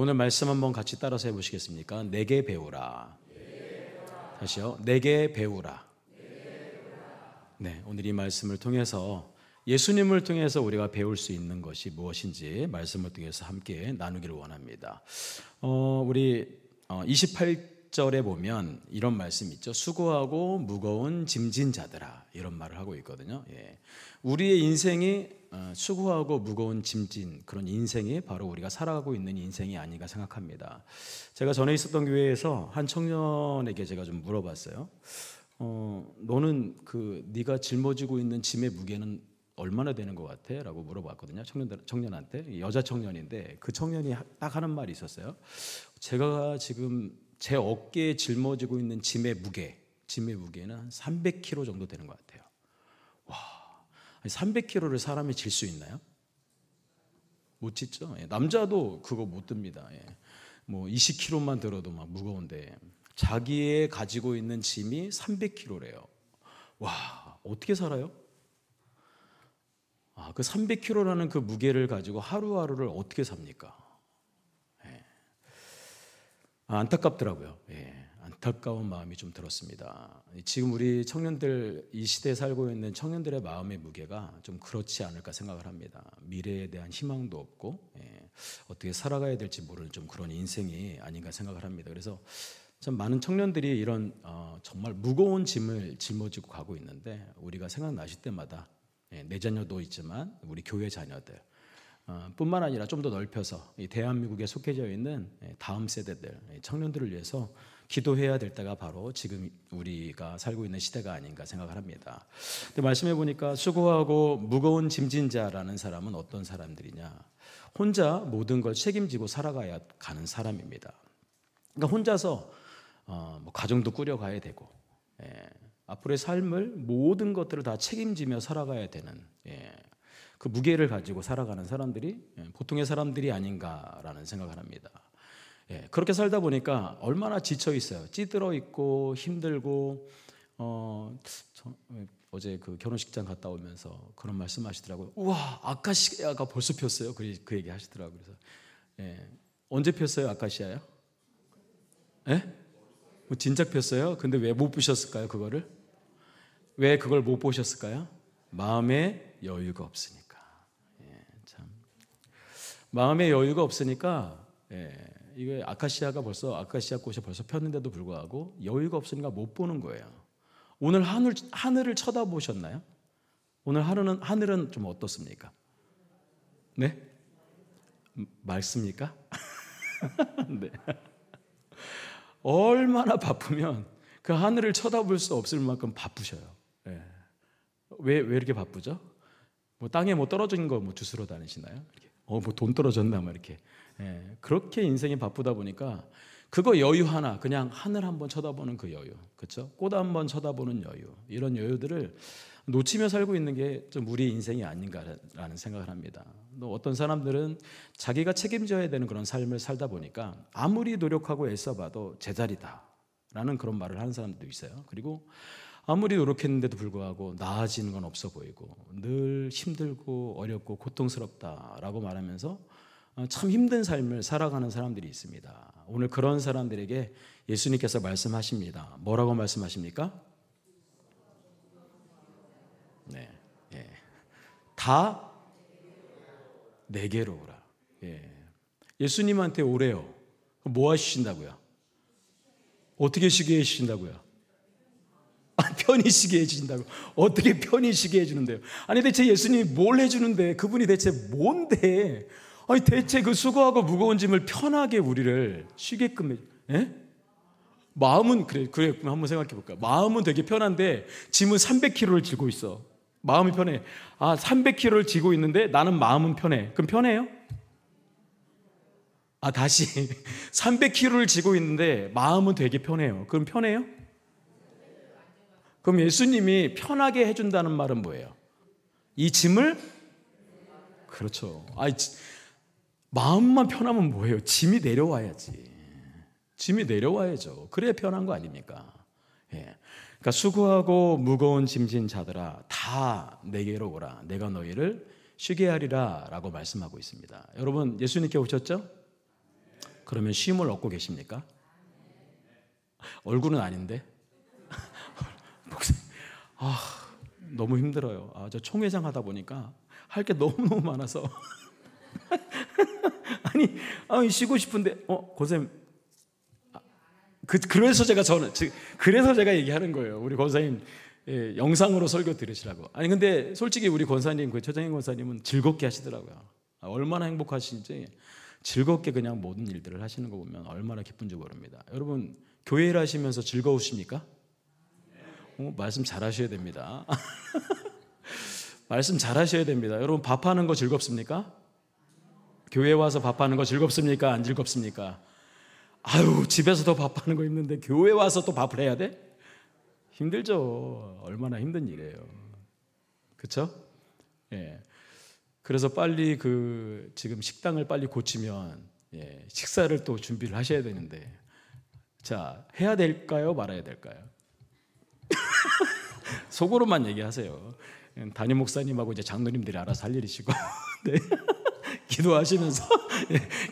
오늘 말씀 한번 같이 따라서 해보시겠습니까? 내게 배우라. 다시요. 내게 배우라. 네, 오늘 이 말씀을 통해서 예수님을 통해서 우리가 배울 수 있는 것이 무엇인지 말씀을 통해서 함께 나누기를 원합니다. 우리 28절에 보면 이런 말씀이 있죠. 수고하고 무거운 짐진 자들아, 이런 말을 하고 있거든요. 우리의 인생이 수고하고 무거운 짐진 그런 인생이 바로 우리가 살아가고 있는 인생이 아닌가 생각합니다. 제가 전에 있었던 교회에서 한 청년에게 제가 좀 물어봤어요. 너는 네가 짊어지고 있는 짐의 무게는 얼마나 되는 것 같아? 라고 물어봤거든요. 청년한테. 여자 청년인데 그 청년이 딱 하는 말이 있었어요. 제가 지금 제 어깨에 짊어지고 있는 짐의 무게는 한 300kg 정도 되는 것 같아요. 와, 300kg를 사람이 질 수 있나요? 못 짓죠. 남자도 그거 못 듭니다. 뭐 20kg만 들어도 막 무거운데 자기의 가지고 있는 짐이 300kg래요. 와, 어떻게 살아요? 그 300kg라는 그 무게를 가지고 하루하루를 어떻게 삽니까? 안타깝더라고요. 안타까운 마음이 좀 들었습니다. 지금 우리 청년들, 이 시대에 살고 있는 청년들의 마음의 무게가 좀 그렇지 않을까 생각을 합니다. 미래에 대한 희망도 없고 어떻게 살아가야 될지 모르는 좀 그런 인생이 아닌가 생각을 합니다. 그래서 참 많은 청년들이 이런 정말 무거운 짐을 짊어지고 가고 있는데 우리가 생각나실 때마다 내 자녀도 있지만 우리 교회 자녀들 뿐만 아니라 좀 더 넓혀서 이 대한민국에 속해져 있는 다음 세대들 청년들을 위해서 기도해야 될 때가 바로 지금 우리가 살고 있는 시대가 아닌가 생각을 합니다. 근데 말씀해 보니까 수고하고 무거운 짐진 자라는 사람은 어떤 사람들이냐? 혼자 모든 걸 책임지고 살아가야 가는 사람입니다. 그러니까 혼자서 뭐 가정도 꾸려가야 되고 앞으로의 삶을 모든 것들을 다 책임지며 살아가야 되는 그 무게를 가지고 살아가는 사람들이 보통의 사람들이 아닌가라는 생각을 합니다. 그렇게 살다 보니까 얼마나 지쳐 있어요. 찌들어 있고 힘들고 어제 그 결혼식장 갔다 오면서 그런 말씀하시더라고요. 우와, 아카시아가 벌써 폈어요. 그 얘기 하시더라고요. 그래서 언제 폈어요, 아카시아요? 뭐 진작 폈어요? 근데 왜 못 보셨을까요, 그거를? 왜 그걸 못 보셨을까요? 마음에 여유가 없으니까. 참. 마음에 여유가 없으니까 이게 아카시아 꽃이 벌써 폈는데도 불구하고 여유가 없으니까 못 보는 거예요. 오늘 하늘을 쳐다보셨나요? 오늘 하늘은 좀 어떻습니까? 네? 맑습니까? 네. 얼마나 바쁘면 그 하늘을 쳐다볼 수 없을 만큼 바쁘셔요. 왜 이렇게 바쁘죠? 뭐 땅에 뭐 떨어진 거 뭐 주스러 다니시나요? 뭐 돈 떨어졌나 막 이렇게. 그렇게 인생이 바쁘다 보니까 그거 여유 하나, 그냥 하늘 한번 쳐다보는 그 여유, 그렇죠? 꽃 한번 쳐다보는 여유, 이런 여유들을 놓치며 살고 있는 게 좀 우리 인생이 아닌가라는 생각을 합니다. 또 어떤 사람들은 자기가 책임져야 되는 그런 삶을 살다 보니까 아무리 노력하고 애써봐도 제자리다라는 그런 말을 하는 사람도 있어요. 그리고 아무리 노력했는데도 불구하고 나아지는 건 없어 보이고 늘 힘들고 어렵고 고통스럽다라고 말하면서 참 힘든 삶을 살아가는 사람들이 있습니다. 오늘 그런 사람들에게 예수님께서 말씀하십니다. 뭐라고 말씀하십니까? 다 내게로 오라. 예수님한테 오래요. 뭐 하신다고요? 어떻게 쉬게 해주신다고요? 편히 쉬게 해주신다고. 어떻게 편히 쉬게 해주는데요? 아니 대체 예수님이 뭘 해주는데, 그분이 대체 뭔데? 아니 대체 그 수고하고 무거운 짐을 편하게 우리를 쉬게끔 마음은 그래 한번 생각해 볼까? 마음은 되게 편한데 짐은 300kg를 지고 있어. 마음이 편해. 300kg를 지고 있는데 나는 마음은 편해. 그럼 편해요? 다시 300kg를 지고 있는데 마음은 되게 편해요. 그럼 편해요? 그럼 예수님이 편하게 해준다는 말은 뭐예요? 이 짐을, 그렇죠. 마음만 편하면 뭐예요? 짐이 내려와야지. 짐이 내려와야죠. 그래야 편한 거 아닙니까? 그러니까 수고하고 무거운 짐진 자들아 다 내게로 오라. 내가 너희를 쉬게 하리라 라고 말씀하고 있습니다. 여러분, 예수님께 오셨죠? 그러면 쉼을 얻고 계십니까? 얼굴은 아닌데. 목사님, 너무 힘들어요. 저 총회장 하다 보니까 할 게 너무너무 많아서 아니 쉬고 싶은데 권사님, 그래서 제가 얘기하는 거예요. 우리 권사님 영상으로 설교 들으시라고. 아니 근데 솔직히 우리 권사님, 그 최정인 권사님은 즐겁게 하시더라고요. 얼마나 행복하신지 즐겁게 그냥 모든 일들을 하시는 거 보면 얼마나 기쁜지 모릅니다. 여러분 교회를 하시면서 즐거우십니까? 말씀 잘하셔야 됩니다. 말씀 잘하셔야 됩니다. 여러분 밥하는 거 즐겁습니까? 교회 와서 밥하는 거 즐겁습니까? 안 즐겁습니까? 아유, 집에서도 밥하는 거 힘든데 교회 와서 또 밥을 해야 돼? 힘들죠. 얼마나 힘든 일이에요. 그렇죠? 예. 그래서 빨리 지금 식당을 빨리 고치면 식사를 또 준비를 하셔야 되는데, 자, 해야 될까요? 말아야 될까요? 속으로만 얘기하세요. 담임 목사님하고 이제 장로님들이 알아서 할 일이시고 네.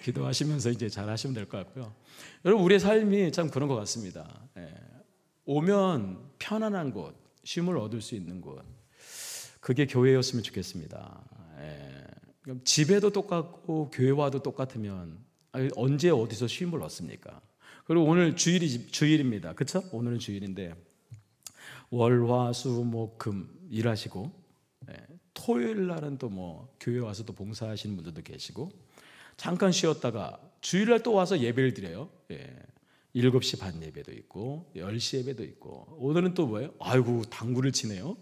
기도하시면서 이제 잘 하시면 될 것 같고요. 여러분 우리의 삶이 참 그런 것 같습니다. 오면 편안한 곳, 쉼을 얻을 수 있는 곳, 그게 교회였으면 좋겠습니다. 집에도 똑같고 교회 와도 똑같으면 언제 어디서 쉼을 얻습니까? 그리고 오늘 주일입니다. 그렇죠? 오늘은 주일인데 월, 화, 수, 목, 금 일하시고 토요일 날은 또 뭐 교회 와서 또 봉사하시는 분들도 계시고, 잠깐 쉬었다가 주일날 또 와서 예배를 드려요. 7시 반 예배도 있고 10시 예배도 있고, 오늘은 또 뭐예요? 아이고 탁구를 치네요.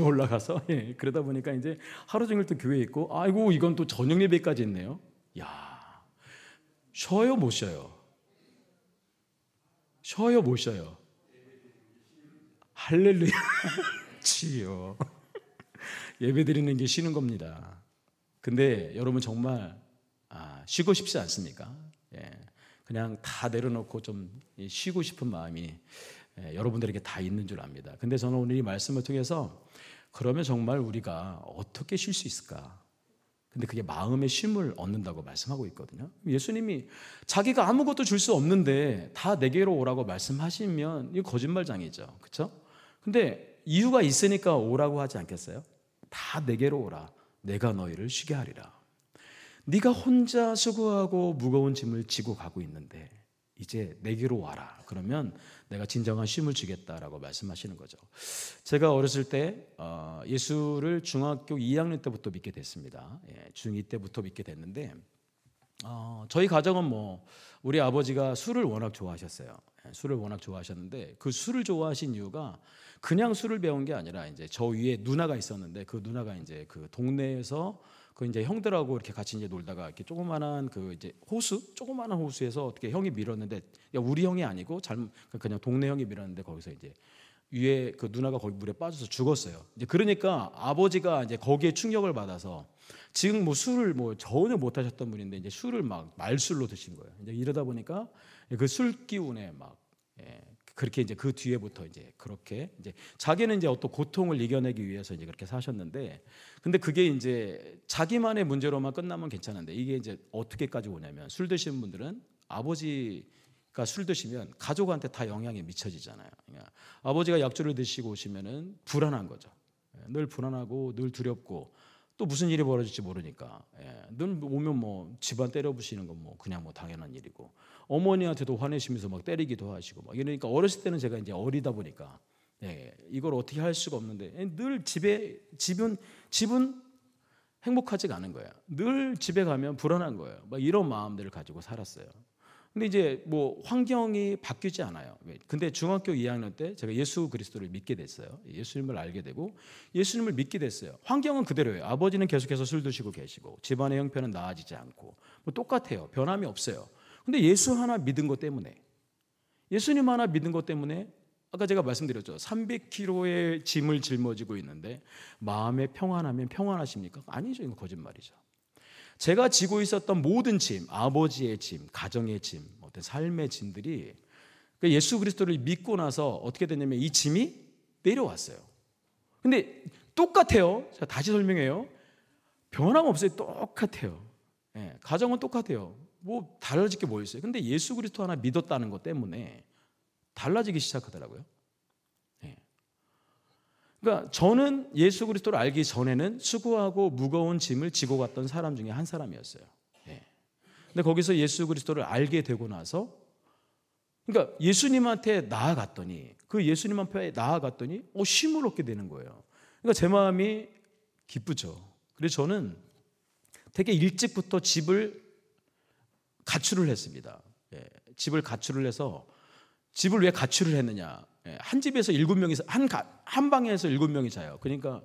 올라가서. 그러다 보니까 이제 하루 종일 또 교회에 있고, 아이고 이건 또 저녁 예배까지 있네요. 야, 쉬어요 못 쉬어요? 쉬어요 못 쉬어요? 할렐루야. 치요. 예배 드리는 게 쉬는 겁니다. 근데 여러분 정말 쉬고 싶지 않습니까? 그냥 다 내려놓고 좀 쉬고 싶은 마음이 여러분들에게 다 있는 줄 압니다. 근데 저는 오늘 이 말씀을 통해서 그러면 정말 우리가 어떻게 쉴 수 있을까? 근데 그게 마음의 쉼을 얻는다고 말씀하고 있거든요. 예수님이 자기가 아무것도 줄 수 없는데 다 내게로 오라고 말씀하시면 이거 거짓말장이죠. 그렇죠? 근데 이유가 있으니까 오라고 하지 않겠어요? 다 내게로 오라. 내가 너희를 쉬게 하리라. 네가 혼자 수고하고 무거운 짐을 지고 가고 있는데 이제 내게로 와라. 그러면 내가 진정한 쉼을 주겠다라고 말씀하시는 거죠. 제가 어렸을 때 예수를 중학교 2학년 때부터 믿게 됐습니다. 중2 때부터 믿게 됐는데 저희 가정은 뭐 우리 아버지가 술을 워낙 좋아하셨어요. 술을 워낙 좋아하셨는데 그 술을 좋아하신 이유가 그냥 술을 배운 게 아니라 이제 저 위에 누나가 있었는데 그 누나가 이제 그 동네에서 그 이제 형들하고 이렇게 같이 이제 놀다가 이렇게 조그만한 그 이제 조그만한 호수에서 어떻게 형이 밀었는데, 야 우리 형이 아니고 그냥 동네 형이 밀었는데 거기서 이제 위에 그 누나가 거기 물에 빠져서 죽었어요. 이제 그러니까 아버지가 이제 거기에 충격을 받아서 지금 뭐 술을 뭐 전혀 못 하셨던 분인데 이제 술을 막 말술로 드신 거예요. 이제 이러다 보니까 그 술 기운에 막 그렇게 이제 그 뒤에부터 이제 그렇게 이제 자기는 이제 어떤 고통을 이겨내기 위해서 이제 그렇게 사셨는데, 근데 그게 이제 자기만의 문제로만 끝나면 괜찮은데 이게 이제 어떻게까지 오냐면, 술 드시는 분들은 아버지가 술 드시면 가족한테 다 영향이 미쳐지잖아요. 그러니까 아버지가 약주를 드시고 오시면은 불안한 거죠. 늘 불안하고 늘 두렵고 또 무슨 일이 벌어질지 모르니까 늘 오면 뭐 집안 때려 부시는 건 뭐 그냥 뭐 당연한 일이고, 어머니한테도 화내시면서 막 때리기도 하시고 막 이러니까 어렸을 때는 제가 이제 어리다 보니까 이걸 어떻게 할 수가 없는데 늘 집은 행복하지가 않은 거예요. 늘 집에 가면 불안한 거예요. 막 이런 마음들을 가지고 살았어요. 근데 이제 뭐 환경이 바뀌지 않아요. 근데 중학교 2학년 때 제가 예수 그리스도를 믿게 됐어요. 예수님을 알게 되고 예수님을 믿게 됐어요. 환경은 그대로예요. 아버지는 계속해서 술 드시고 계시고 집안의 형편은 나아지지 않고 뭐 똑같아요. 변함이 없어요. 근데 예수 하나 믿은 것 때문에, 예수님 하나 믿은 것 때문에 아까 제가 말씀드렸죠. 300kg의 짐을 짊어지고 있는데 마음에 평안하면 평안하십니까? 아니죠. 이거 거짓말이죠. 제가 지고 있었던 모든 짐, 아버지의 짐, 가정의 짐, 어떤 삶의 짐들이 예수 그리스도를 믿고 나서 어떻게 됐냐면 이 짐이 내려왔어요. 근데 똑같아요. 제가 다시 설명해요. 변함없어요. 똑같아요. 가정은 똑같아요. 뭐 달라질 게 뭐 있어요? 근데 예수 그리스도 하나 믿었다는 것 때문에 달라지기 시작하더라고요. 예. 그러니까 저는 예수 그리스도를 알기 전에는 수고하고 무거운 짐을 지고 갔던 사람 중에 한 사람이었어요. 예. 근데 거기서 예수 그리스도를 알게 되고 나서, 그러니까 예수님한테 나아갔더니, 그 예수님 앞에 나아갔더니 쉼을 얻게 되는 거예요. 그러니까 제 마음이 기쁘죠. 그래서 저는 되게 일찍부터 집을 가출을 했습니다. 예. 집을 가출을 해서, 집을 왜 가출을 했느냐? 예. 한 집에서 7명이 한 방에서 7명이 자요. 그러니까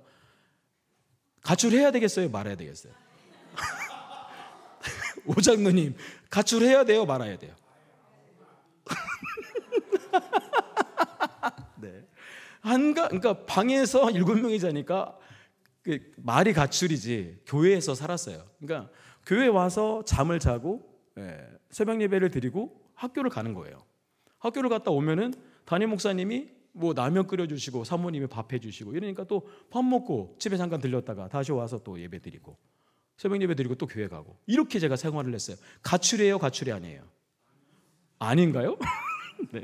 가출해야 되겠어요, 말아야 되겠어요? 오장로님, 가출해야 돼요, 말아야 돼요? 네. 그러니까 방에서 7명이 자니까 말이 가출이지, 교회에서 살았어요. 그러니까 교회 와서 잠을 자고 새벽 예배를 드리고 학교를 가는 거예요. 학교를 갔다 오면은 담임 목사님이 뭐 라면 끓여주시고 사모님이 밥 해주시고 이러니까 또 밥 먹고 집에 잠깐 들렸다가 다시 와서 또 예배 드리고 새벽 예배 드리고 또 교회 가고, 이렇게 제가 생활을 했어요. 가출이에요, 가출이 아니에요? 아닌가요? 네.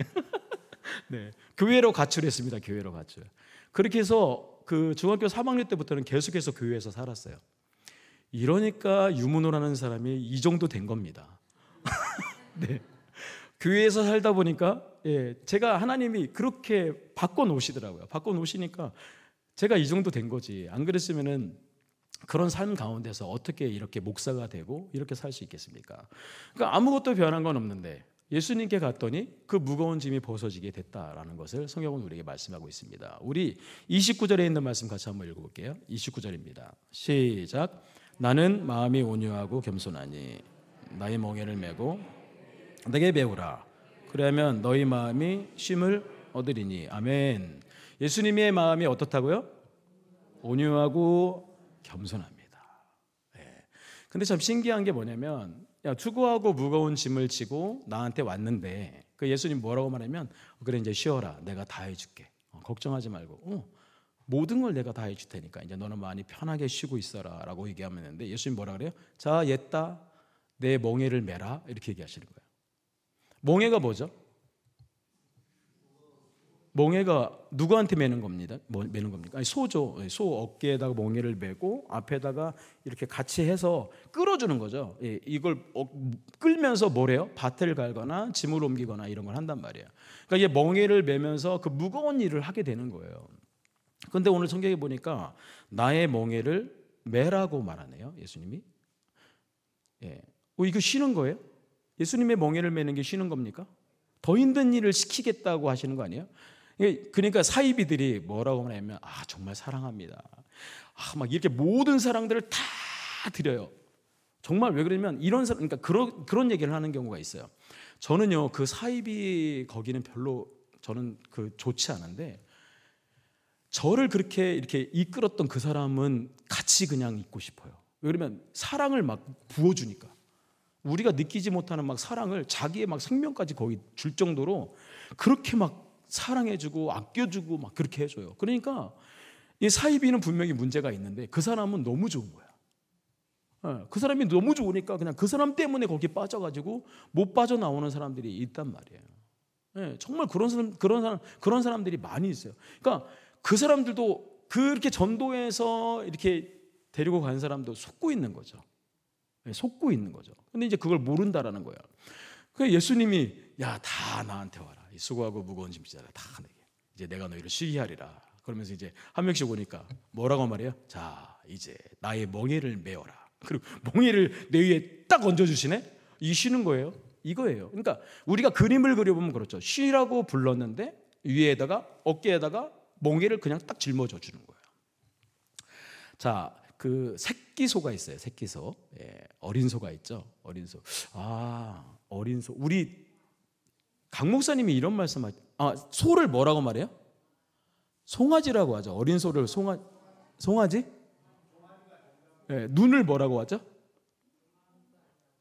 네. 교회로 가출했습니다. 교회로 가출. 그렇게 해서 그 중학교 3학년 때부터는 계속해서 교회에서 살았어요. 이러니까 유문호라는 사람이 이 정도 된 겁니다. 네. 교회에서 살다 보니까 제가 하나님이 그렇게 바꿔놓으시더라고요. 바꿔놓으시니까 제가 이 정도 된 거지. 안 그랬으면은 그런 삶 가운데서 어떻게 이렇게 목사가 되고 이렇게 살 수 있겠습니까? 그러니까 아무것도 변한 건 없는데 예수님께 갔더니 그 무거운 짐이 벗어지게 됐다라는 것을 성경은 우리에게 말씀하고 있습니다. 우리 29절에 있는 말씀 같이 한번 읽어볼게요. 29절입니다. 시작. 나는 마음이 온유하고 겸손하니 나의 멍에를 메고 내게 배우라. 그러면 너희 마음이 쉼을 얻으리니. 아멘. 예수님의 마음이 어떻다고요? 온유하고 겸손합니다. 근데 참 신기한 게 뭐냐면, 수고하고 무거운 짐을 지고 나한테 왔는데 그 예수님 뭐라고 말하면, 그래 이제 쉬어라, 내가 다 해줄게, 걱정하지 말고 모든 걸 내가 다 해줄 테니까 이제 너는 많이 편하게 쉬고 있어라 라고 얘기하는데, 예수님 뭐라 그래요? 자, 옛다 내 멍에를 메라, 이렇게 얘기하시는 거예요. 멍에가 뭐죠? 멍에가 누구한테 매는 겁니다? 매는 겁니까? 아니, 소죠. 소 어깨에다가 멍에를 메고 앞에다가 이렇게 같이 해서 끌어주는 거죠. 이걸 끌면서 뭐래요? 밭을 갈거나 짐을 옮기거나 이런 걸 한단 말이에요. 그러니까 이게 멍에를 메면서 그 무거운 일을 하게 되는 거예요. 그런데 오늘 성경에 보니까 나의 멍에를 메라고 말하네요, 예수님이. 이거 쉬는 거예요? 예수님의 멍에를 메는 게 쉬는 겁니까? 더 힘든 일을 시키겠다고 하시는 거 아니에요? 그러니까 사이비들이 뭐라고 하냐면, 정말 사랑합니다. 막 이렇게 모든 사랑들을 다 드려요. 정말 왜 그러냐면 이런 사람, 그러니까 그런 얘기를 하는 경우가 있어요. 저는요, 그 사이비 거기는 별로 저는 좋지 않은데, 저를 그렇게 이렇게 이끌었던 그 사람은 같이 그냥 있고 싶어요. 왜 그러면 사랑을 막 부어주니까. 우리가 느끼지 못하는 막 사랑을 자기의 막 생명까지 거의 줄 정도로 그렇게 막 사랑해주고 아껴주고 막 그렇게 해줘요. 그러니까 이 사이비는 분명히 문제가 있는데 그 사람은 너무 좋은 거야. 그 사람이 너무 좋으니까 그냥 그 사람 때문에 거기에 빠져가지고 못 빠져나오는 사람들이 있단 말이에요. 정말 그런 사람들이 많이 있어요. 그러니까 그 사람들도 그렇게 전도해서 이렇게 데리고 간 사람도 속고 있는 거죠. 속고 있는 거죠. 근데 이제 그걸 모른다라는 거야. 그래서 예수님이 다 나한테 와라. 수고하고 무거운 짐 지라 다 내게. 이제 내가 너희를 쉬게 하리라. 그러면서 이제 한 명씩 오니까 뭐라고 말해요? 자, 이제 나의 멍에를 메어라. 그리고 멍에를 내 위에 딱 얹어주시네. 이 쉬는 거예요. 이거예요. 그러니까 우리가 그림을 그려보면 그렇죠. 쉬라고 불렀는데 위에다가 어깨에다가 멍에를 그냥 딱 짊어져 주는 거예요. 자, 그 새끼소가 있어요. 새끼소. 어린 소가 있죠. 어린 소. 어린 소. 우리 강 목사님이 이런 말씀하죠. 소를 뭐라고 말해요? 송아지라고 하죠. 어린 소를 송아지? 눈을 뭐라고 하죠?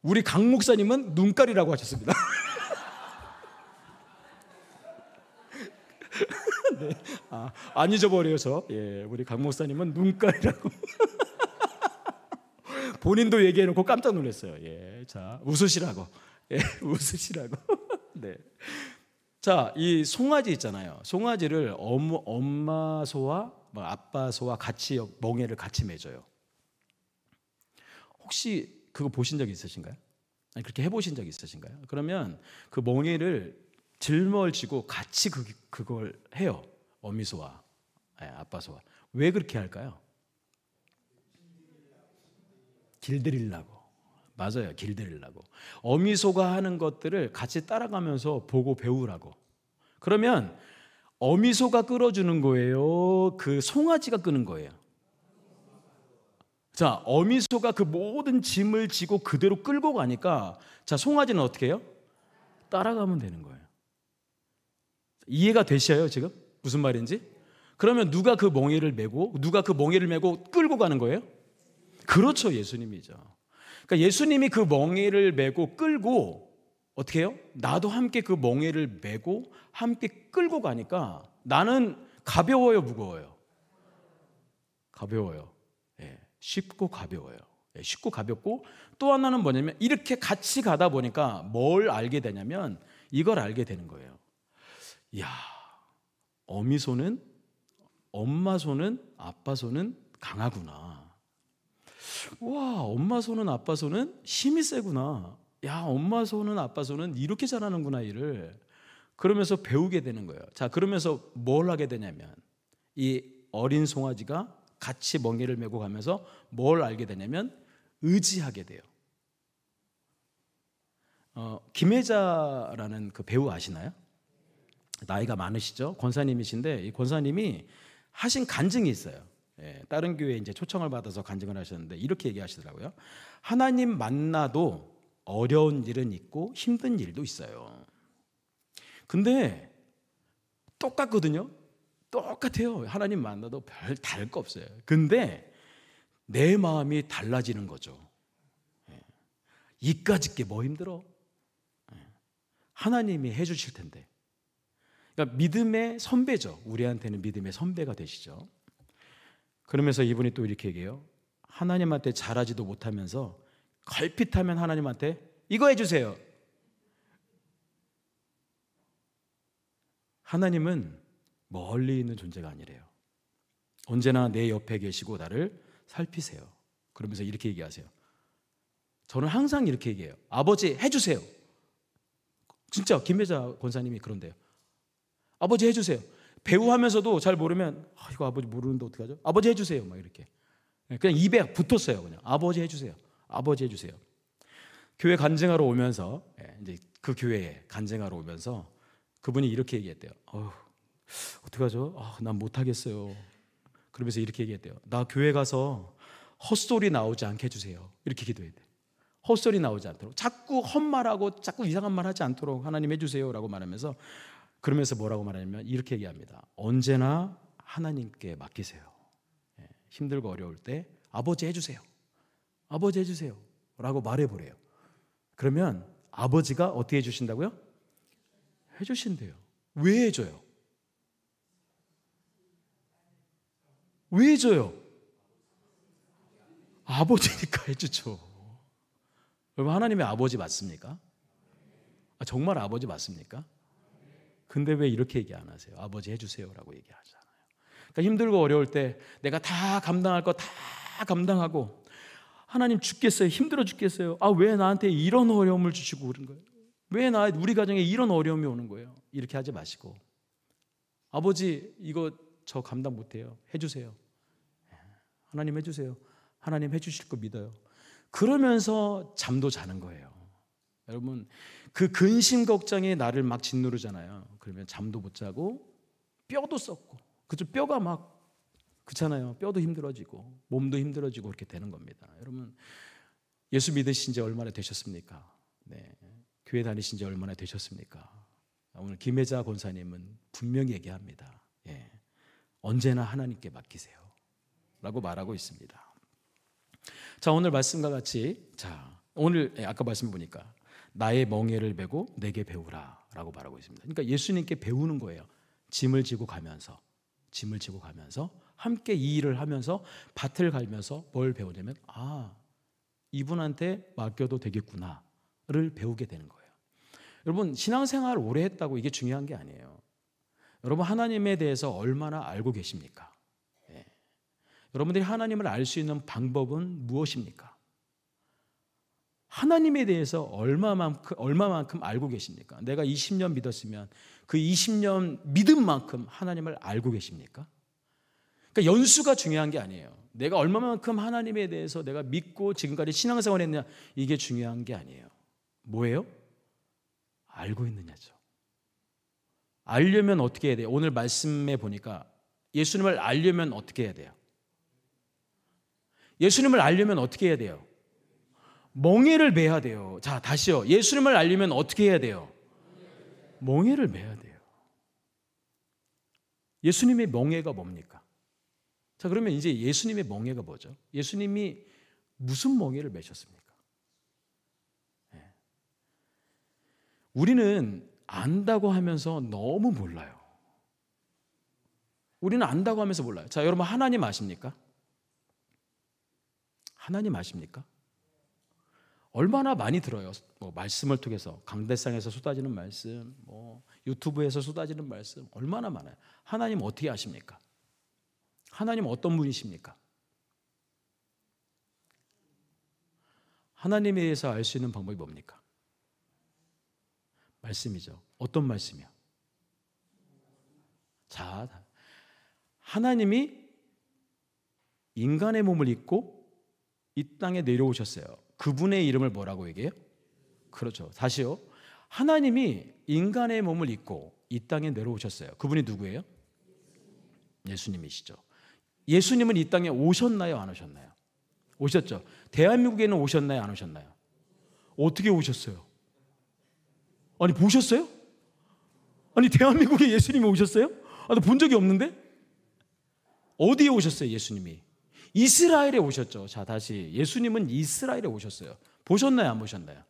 우리 강 목사님은 눈깔이라고 하셨습니다. 네. 안 잊어버려서 우리 강 목사님은 눈깔이라고. 본인도 얘기해놓고 깜짝 놀랐어요. 예, 자, 웃으시라고. 예, 웃으시라고. 네. 자, 이 송아지 있잖아요. 송아지를 엄마 소와 아빠 소와 같이 멍에를 같이 맺어요. 혹시 그거 보신 적 있으신가요? 아니, 그렇게 해보신 적 있으신가요? 그러면 그 멍에를 짊어지고 같이 그걸 해요. 어미소와 아빠 소와. 왜 그렇게 할까요? 길들이려고. 맞아요. 길들이려고. 어미소가 하는 것들을 같이 따라가면서 보고 배우라고. 그러면 어미소가 끌어주는 거예요? 그 송아지가 끄는 거예요? 자, 어미소가 그 모든 짐을 지고 그대로 끌고 가니까 자, 송아지는 어떻게 해요? 따라가면 되는 거예요. 이해가 되셔요, 지금? 무슨 말인지? 그러면 누가 그 멍에를 메고 끌고 가는 거예요? 그렇죠, 예수님이죠. 그러니까 예수님이 그 멍에를 메고 끌고 어떻게 해요? 나도 함께 그 멍에를 메고 함께 끌고 가니까 나는 가벼워요, 무거워요? 가벼워요. 예, 쉽고 가벼워요. 예, 쉽고 가볍고 또 하나는 뭐냐면 이렇게 같이 가다 보니까 뭘 알게 되냐면 이걸 알게 되는 거예요. 이야, 어미 손은 엄마 손은 아빠 손은 강하구나. 와, 엄마 손은 아빠 손은 힘이 세구나. 야, 엄마 손은 아빠 손은 이렇게 잘하는구나, 일을. 그러면서 배우게 되는 거예요. 자, 그러면서 뭘 하게 되냐면 이 어린 송아지가 같이 멍에를 메고 가면서 뭘 알게 되냐면 의지하게 돼요. 김혜자라는 그 배우 아시나요? 나이가 많으시죠? 권사님이신데 이 권사님이 하신 간증이 있어요. 예, 다른 교회에 이제 초청을 받아서 간증을 하셨는데 이렇게 얘기하시더라고요. 하나님 만나도 어려운 일은 있고 힘든 일도 있어요. 근데 똑같거든요. 똑같아요. 하나님 만나도 별 다를 거 없어요. 근데 내 마음이 달라지는 거죠. 예. 이까짓 게 뭐 힘들어? 예. 하나님이 해주실 텐데. 그러니까 믿음의 선배죠. 우리한테는 믿음의 선배가 되시죠. 그러면서 이분이 또 이렇게 얘기해요. 하나님한테 잘하지도 못하면서 걸핏하면 하나님한테 이거 해주세요. 하나님은 멀리 있는 존재가 아니래요. 언제나 내 옆에 계시고 나를 살피세요. 그러면서 이렇게 얘기하세요. 저는 항상 이렇게 얘기해요. 아버지 해주세요. 진짜 김혜자 권사님이 그런데요. 아버지 해주세요. 배우하면서도 잘 모르면 이거 아버지 모르는데 어떡하죠? 아버지 해주세요. 막 이렇게 그냥 입에 붙었어요. 그냥 아버지 해주세요. 아버지 해주세요. 교회 간증하러 오면서 이제 그 교회에 간증하러 오면서 그분이 이렇게 얘기했대요. 어떡하죠? 난 못하겠어요. 그러면서 이렇게 얘기했대요. 나 교회 가서 헛소리 나오지 않게 해주세요. 이렇게 기도해야 돼요. 헛소리 나오지 않도록 자꾸 헛말하고 자꾸 이상한 말 하지 않도록 하나님 해주세요 라고 말하면서 그러면서 뭐라고 말하냐면 이렇게 얘기합니다. 언제나 하나님께 맡기세요. 힘들고 어려울 때 아버지 해주세요. 아버지 해주세요 라고 말해보래요. 그러면 아버지가 어떻게 해주신다고요? 해주신대요. 왜 해줘요? 왜 해줘요? 아버지니까 해주죠. 여러분 하나님의 아버지 맞습니까? 정말 아버지 맞습니까? 근데 왜 이렇게 얘기 안 하세요? 아버지 해주세요라고 얘기하잖아요. 그러니까 힘들고 어려울 때 내가 다 감당할 거 다 감당하고 하나님 죽겠어요. 힘들어 죽겠어요. 왜 나한테 이런 어려움을 주시고 그런 거예요? 왜 우리 가정에 이런 어려움이 오는 거예요? 이렇게 하지 마시고 아버지 이거 저 감당 못해요. 해주세요. 하나님 해주세요. 하나님 해주실 거 믿어요. 그러면서 잠도 자는 거예요. 여러분 그 근심 걱정이 나를 막 짓누르잖아요. 그러면 잠도 못 자고 뼈도 썩고 그죠? 뼈가 막 그렇잖아요. 뼈도 힘들어지고 몸도 힘들어지고 그렇게 되는 겁니다. 여러분 예수 믿으신 지 얼마나 되셨습니까? 네. 교회 다니신 지 얼마나 되셨습니까? 오늘 김혜자 권사님은 분명히 얘기합니다. 언제나 하나님께 맡기세요 라고 말하고 있습니다. 자, 오늘 말씀과 같이 오늘 아까 말씀 보니까 나의 멍에를 메고 내게 배우라 라고 말하고 있습니다. 그러니까 예수님께 배우는 거예요. 짐을 지고 가면서 함께 이 일을 하면서 밭을 갈면서 뭘 배우냐면 이분한테 맡겨도 되겠구나를 배우게 되는 거예요. 여러분, 신앙생활 오래 했다고 이게 중요한 게 아니에요. 여러분, 하나님에 대해서 얼마나 알고 계십니까? 네. 여러분들이 하나님을 알 수 있는 방법은 무엇입니까? 하나님에 대해서 얼마만큼 알고 계십니까? 내가 20년 믿었으면 그 20년 믿은 만큼 하나님을 알고 계십니까? 그러니까 연수가 중요한 게 아니에요. 내가 얼마만큼 하나님에 대해서 내가 믿고 지금까지 신앙생활을 했느냐, 이게 중요한 게 아니에요. 뭐예요? 알고 있느냐죠. 알려면 어떻게 해야 돼요? 오늘 말씀에 보니까 예수님을 알려면 어떻게 해야 돼요? 예수님을 알려면 어떻게 해야 돼요? 멍에를 매야 돼요. 자, 다시요. 예수님을 알려면 어떻게 해야 돼요? 멍에를 매야 돼요. 예수님의 멍에가 뭡니까? 자, 그러면 이제 예수님의 멍에가 뭐죠? 예수님이 무슨 멍에를 매셨습니까? 네. 우리는 안다고 하면서 너무 몰라요. 우리는 안다고 하면서 몰라요. 자, 여러분, 하나님 아십니까? 하나님 아십니까? 얼마나 많이 들어요. 말씀을 통해서 강대상에서 쏟아지는 말씀, 유튜브에서 쏟아지는 말씀 얼마나 많아요. 하나님 어떻게 아십니까? 하나님 어떤 분이십니까? 하나님에 대해서 알 수 있는 방법이 뭡니까? 말씀이죠. 어떤 말씀이요? 자, 하나님이 인간의 몸을 입고 이 땅에 내려오셨어요. 그분의 이름을 뭐라고 얘기해요? 그렇죠. 다시요. 하나님이 인간의 몸을 입고 이 땅에 내려오셨어요. 그분이 누구예요? 예수님이시죠. 예수님은 이 땅에 오셨나요? 안 오셨나요? 오셨죠. 대한민국에는 오셨나요? 안 오셨나요? 어떻게 오셨어요? 아니, 보셨어요? 아니, 대한민국에 예수님이 오셨어요? 나 본 적이 없는데? 어디에 오셨어요, 예수님이? 이스라엘에 오셨죠. 자, 다시. 예수님은 이스라엘에 오셨어요. 보셨나요? 안 보셨나요?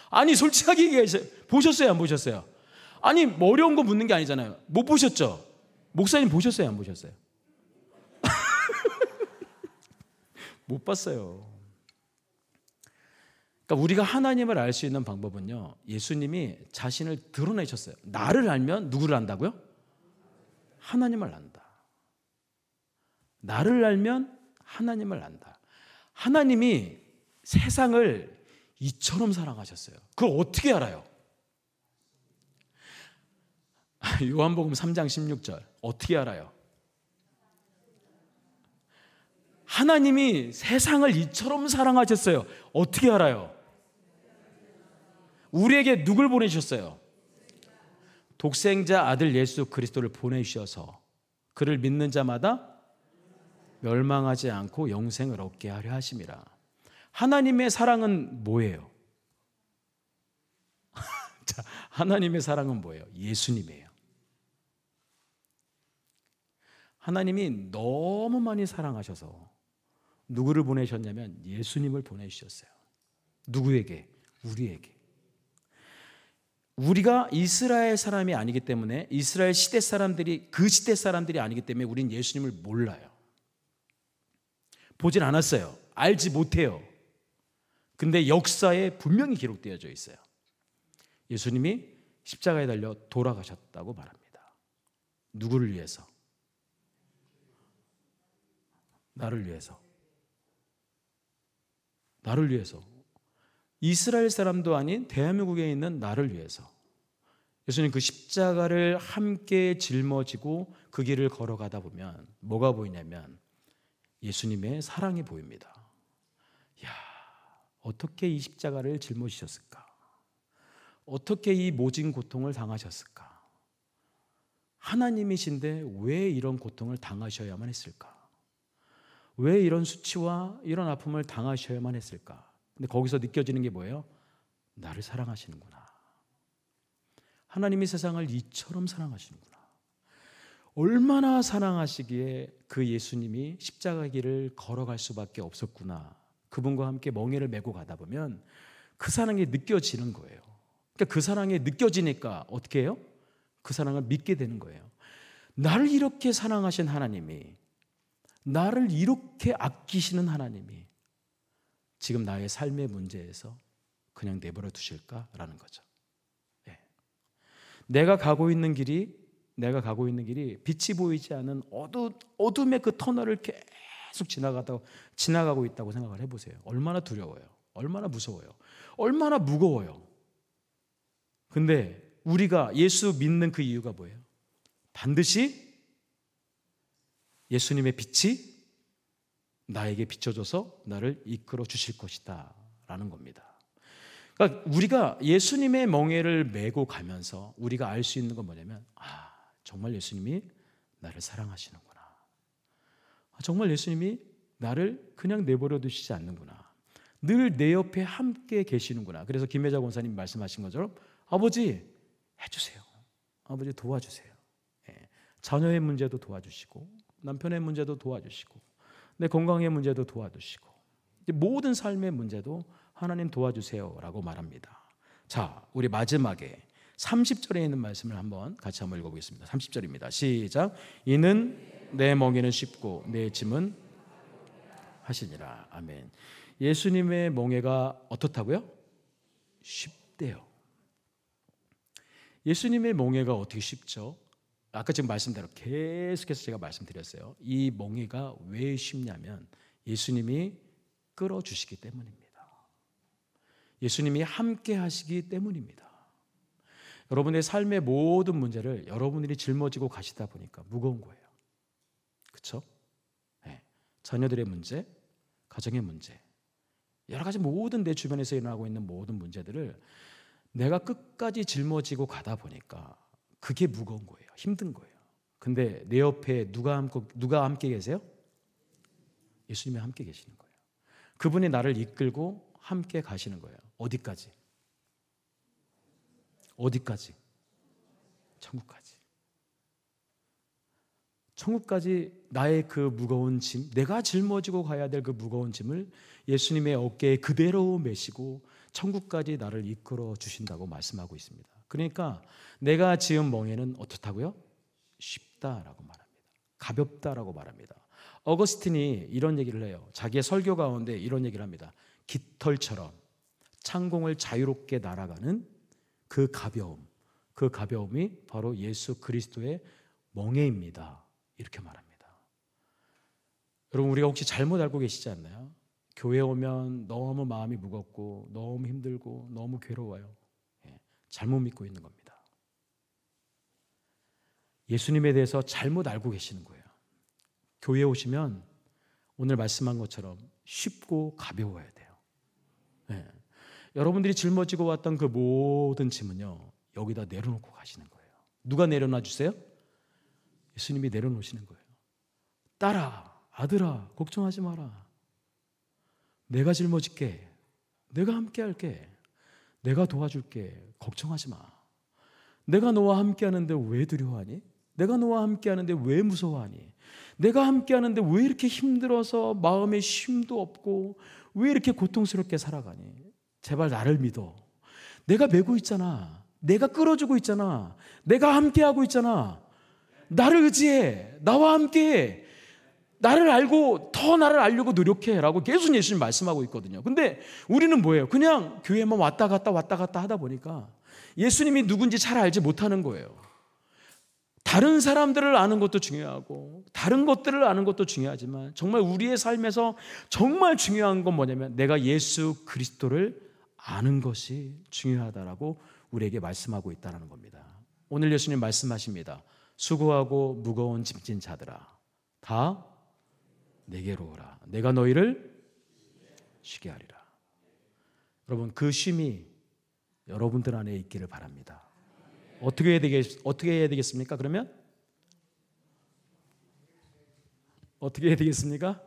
아니, 솔직하게 얘기하세요. 보셨어요? 안 보셨어요? 아니, 어려운 거 묻는 게 아니잖아요. 못 보셨죠? 목사님 보셨어요? 안 보셨어요? 못 봤어요. 그러니까 우리가 하나님을 알 수 있는 방법은요, 예수님이 자신을 드러내셨어요. 나를 알면 누구를 안다고요? 하나님을 안다. 나를 알면 하나님을 안다. 하나님이 세상을 이처럼 사랑하셨어요. 그걸 어떻게 알아요? 요한복음 3장 16절 어떻게 알아요? 하나님이 세상을 이처럼 사랑하셨어요. 어떻게 알아요? 우리에게 누굴 보내주셨어요? 독생자 아들 예수 그리스도를 보내주셔서 그를 믿는 자마다 멸망하지 않고 영생을 얻게 하려 하심이라. 하나님의 사랑은 뭐예요? 자, 하나님의 사랑은 뭐예요? 예수님이에요. 하나님이 너무 많이 사랑하셔서 누구를 보내셨냐면 예수님을 보내주셨어요. 누구에게? 우리에게. 우리가 이스라엘 사람이 아니기 때문에, 이스라엘 시대 사람들이 그 시대 사람들이 아니기 때문에 우리는 예수님을 몰라요. 보진 않았어요. 알지 못해요. 근데 역사에 분명히 기록되어져 있어요. 예수님이 십자가에 달려 돌아가셨다고 말합니다. 누구를 위해서? 나를 위해서. 나를 위해서. 이스라엘 사람도 아닌 대한민국에 있는 나를 위해서. 예수님 그 십자가를 함께 짊어지고 그 길을 걸어가다 보면 뭐가 보이냐면 예수님의 사랑이 보입니다. 야, 어떻게 이 십자가를 짊어지셨을까? 어떻게 이 모진 고통을 당하셨을까? 하나님이신데 왜 이런 고통을 당하셔야만 했을까? 왜 이런 수치와 이런 아픔을 당하셔야만 했을까? 근데 거기서 느껴지는 게 뭐예요? 나를 사랑하시는구나. 하나님이 세상을 이처럼 사랑하시는구나. 얼마나 사랑하시기에 그 예수님이 십자가 길을 걸어갈 수밖에 없었구나. 그분과 함께 멍에를 메고 가다 보면 그 사랑이 느껴지는 거예요. 그러니까 그 사랑이 느껴지니까 어떻게 해요? 그 사랑을 믿게 되는 거예요. 나를 이렇게 사랑하신 하나님이, 나를 이렇게 아끼시는 하나님이 지금 나의 삶의 문제에서 그냥 내버려 두실까라는 거죠. 예. 내가 가고 있는 길이 빛이 보이지 않은 어둠의 그 터널을 계속 지나가고 있다고 생각을 해보세요. 얼마나 두려워요. 얼마나 무서워요. 얼마나 무거워요. 근데 우리가 예수 믿는 그 이유가 뭐예요? 반드시 예수님의 빛이 나에게 비춰줘서 나를 이끌어 주실 것이다 라는 겁니다. 그러니까 우리가 예수님의 멍에를 메고 가면서 우리가 알 수 있는 건 뭐냐면, 정말 예수님이 나를 사랑하시는구나. 정말 예수님이 나를 그냥 내버려 두시지 않는구나. 늘 내 옆에 함께 계시는구나. 그래서 김혜자 권사님 말씀하신 것처럼 아버지 해주세요. 아버지 도와주세요. 예. 자녀의 문제도 도와주시고, 남편의 문제도 도와주시고, 내 건강의 문제도 도와주시고, 모든 삶의 문제도 하나님 도와주세요라고 말합니다. 자, 우리 마지막에 30절에 있는 말씀을 같이 한번 읽어보겠습니다. 30절입니다. 시작. 이는 내 멍에는 쉽고 내 짐은 하시니라. 아멘. 예수님의 멍에가 어떻다고요? 쉽대요. 예수님의 멍에가 어떻게 쉽죠? 아까 지금 말씀대로 계속해서 제가 말씀드렸어요. 이 멍에가 왜 쉽냐면 예수님이 끌어주시기 때문입니다. 예수님이 함께 하시기 때문입니다. 여러분의 삶의 모든 문제를 여러분들이 짊어지고 가시다 보니까 무거운 거예요. 그렇죠? 네. 자녀들의 문제, 가정의 문제, 여러 가지 모든 내 주변에서 일어나고 있는 모든 문제들을 내가 끝까지 짊어지고 가다 보니까 그게 무거운 거예요. 힘든 거예요. 근데 내 옆에 누가 함께 계세요? 예수님이 함께 계시는 거예요. 그분이 나를 이끌고 함께 가시는 거예요. 어디까지? 천국까지. 천국까지 나의 그 무거운 짐, 내가 짊어지고 가야 될 그 무거운 짐을 예수님의 어깨에 그대로 메시고 천국까지 나를 이끌어 주신다고 말씀하고 있습니다. 그러니까 내가 지은 멍에는 어떻다고요? 쉽다라고 말합니다. 가볍다라고 말합니다. 어거스틴이 이런 얘기를 해요. 자기의 설교 가운데 이런 얘기를 합니다. 깃털처럼 창공을 자유롭게 날아가는 그 가벼움이 바로 예수 그리스도의 멍에입니다. 이렇게 말합니다. 여러분, 우리가 혹시 잘못 알고 계시지 않나요? 교회 오면 너무 마음이 무겁고 너무 힘들고 너무 괴로워요. 잘못 믿고 있는 겁니다. 예수님에 대해서 잘못 알고 계시는 거예요. 교회에 오시면 오늘 말씀한 것처럼 쉽고 가벼워야 돼요. 여러분들이 짊어지고 왔던 그 모든 짐은요, 여기다 내려놓고 가시는 거예요. 누가 내려놔 주세요? 예수님이 내려놓으시는 거예요. 딸아, 아들아, 걱정하지 마라. 내가 짊어질게. 내가 함께 할게. 내가 도와줄게. 걱정하지 마. 내가 너와 함께 하는데 왜 두려워하니? 내가 너와 함께 하는데 왜 무서워하니? 내가 함께 하는데 왜 이렇게 힘들어서 마음에 쉼도 없고 왜 이렇게 고통스럽게 살아가니? 제발 나를 믿어. 내가 메고 있잖아. 내가 끌어주고 있잖아. 내가 함께하고 있잖아. 나를 의지해. 나와 함께해. 나를 알고 더 나를 알려고 노력해 라고 계속 예수님 말씀하고 있거든요. 근데 우리는 뭐예요? 그냥 교회만 왔다 갔다 하다 보니까 예수님이 누군지 잘 알지 못하는 거예요. 다른 사람들을 아는 것도 중요하고 다른 것들을 아는 것도 중요하지만 정말 우리의 삶에서 정말 중요한 건 뭐냐면 내가 예수 그리스도를 아는 것이 중요하다라고 우리에게 말씀하고 있다는 겁니다. 오늘 예수님 말씀하십니다. 수고하고 무거운 짐진 자들아 다 내게로 오라. 내가 너희를 쉬게 하리라. 여러분, 그 쉼이 여러분들 안에 있기를 바랍니다. 어떻게 해야 되겠습니까? 그러면 어떻게 해야 되겠습니까?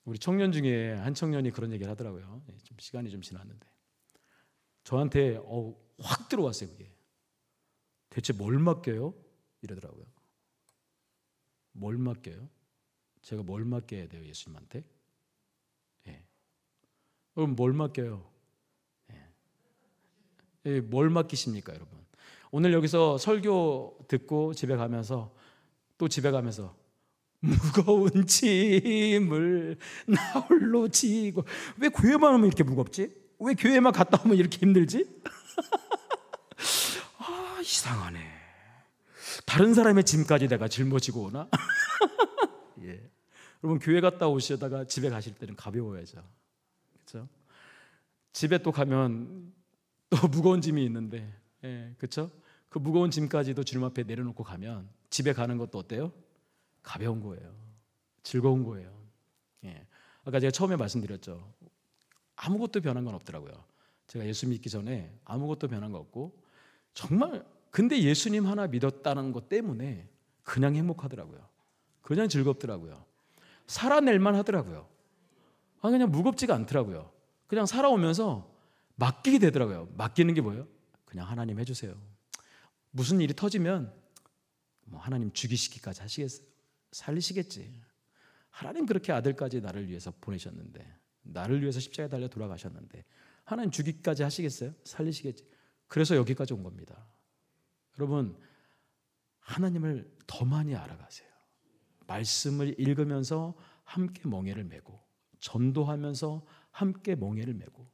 우리 청년 중에 한 청년이 그런 얘기를 하더라고요. 좀 시간이 좀 지났는데 저한테 확 들어왔어요. 그게 대체 뭘 맡겨요? 이러더라고요. 뭘 맡겨요? 제가 뭘 맡겨야 돼요? 예수님한테? 그럼 뭘 맡겨요? 뭘 맡기십니까, 여러분? 오늘 여기서 설교 듣고 집에 가면서 또 집에 가면서 무거운 짐을 나 홀로 지고. 왜 교회만 오면 이렇게 무겁지? 왜 교회만 갔다 오면 이렇게 힘들지? 아, 이상하네. 다른 사람의 짐까지 내가 짊어지고 오나? 예. 여러분, 교회 갔다 오시다가 집에 가실 때는 가벼워야죠. 그렇죠? 집에 또 가면 또 무거운 짐이 있는데, 예, 그렇죠? 그 무거운 짐까지도 주님 앞에 내려놓고 가면 집에 가는 것도 어때요? 가벼운 거예요. 즐거운 거예요. 예. 아까 제가 처음에 말씀드렸죠. 아무것도 변한 건 없더라고요. 제가 예수 믿기 전에 아무것도 변한 거 없고, 정말 근데 예수님 하나 믿었다는 것 때문에 그냥 행복하더라고요. 그냥 즐겁더라고요. 살아낼만 하더라고요. 그냥 무겁지가 않더라고요. 그냥 살아오면서 맡기게 되더라고요. 맡기는 게 뭐예요? 그냥 하나님 해주세요. 무슨 일이 터지면 뭐 하나님 죽이시기까지 하시겠어요? 살리시겠지. 하나님 그렇게 아들까지 나를 위해서 보내셨는데, 나를 위해서 십자가에 달려 돌아가셨는데 하나님 죽이기까지 하시겠어요? 살리시겠지. 그래서 여기까지 온 겁니다. 여러분, 하나님을 더 많이 알아가세요. 말씀을 읽으면서 함께 멍에를 메고, 전도하면서 함께 멍에를 메고,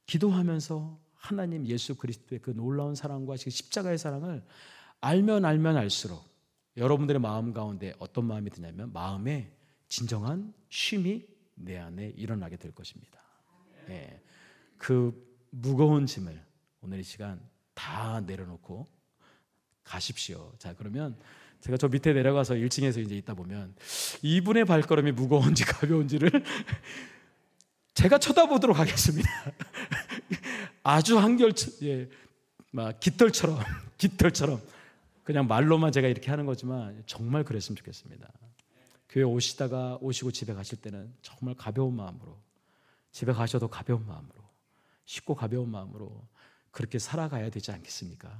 기도하면서 하나님 예수 그리스도의 그 놀라운 사랑과 십자가의 사랑을 알면 알수록 여러분들의 마음 가운데 어떤 마음이 드냐면, 마음에 진정한 쉼이 내 안에 일어나게 될 것입니다. 예, 그 무거운 짐을 오늘 이 시간 다 내려놓고 가십시오. 자, 그러면 제가 저 밑에 내려가서 1층에서 이제 있다 보면 이분의 발걸음이 무거운지 가벼운지를 제가 쳐다보도록 하겠습니다. 아주 한결, 예, 막 깃털처럼 그냥 말로만 제가 이렇게 하는 거지만 정말 그랬으면 좋겠습니다. 교회 오시고 집에 가실 때는 정말 가벼운 마음으로, 집에 가셔도 가벼운 마음으로, 쉽고 가벼운 마음으로 그렇게 살아가야 되지 않겠습니까?